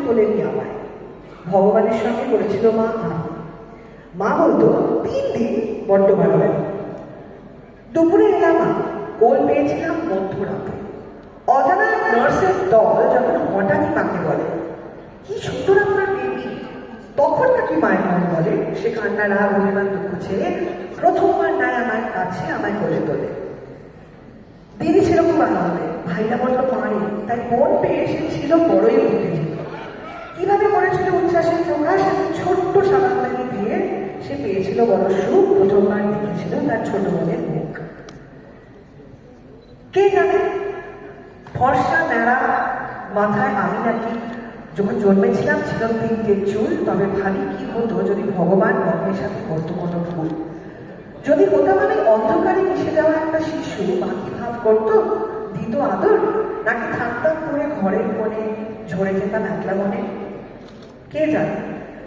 তোলেনি আমায়। ভগবানের সঙ্গে করেছিল মা মা বলতো 3 দিন বড্ড বাড়াবেন। দুপুরে এলাম কোল পেয়েছিলাম মধ্যরাতে। অজানা নার্সের দল যখন হঠাৎই মাকে বলে, কি সুন্দর আপনার বেবি, তখন নাকি মায়ের মনে বলে সে কান্না রাগ অভিমান দুঃখ ছেড়ে প্রথমবার নাই আমার কাছে আমায় কোলে তোলে। দিদি সেরকম আনন্দে, ভাইরা বড্ড পারে, তাই বোন পেয়ে সে ছিল বড়ই উত্তেজিত। কিভাবে করেছিল উচ্ছ্বাসের প্রকাশ, ছোট্ট সাবানদানি দিয়ে সে পেয়েছিল বড় সুখ। প্রথমবার দেখেছিল তার ছোট বোনের মুখ। কে জানে, ফর্সা ন্যাড়া মাথায় আমি নাকি যখন জন্মেছিলাম ছিল 3টে চুল। তবে ভাবি কি হতো যদি ভগবান মনের সাথে করতো কোনো ভুল। যদি হতাম আমি অন্ধকারে মিশে যাওয়া একটা শিশু, বাকি ভাব করতো, দিত আদর, নাকি থাকতাম করে ঘরের কোণে ঝরে যেতাম একলা মনে। কে জানে।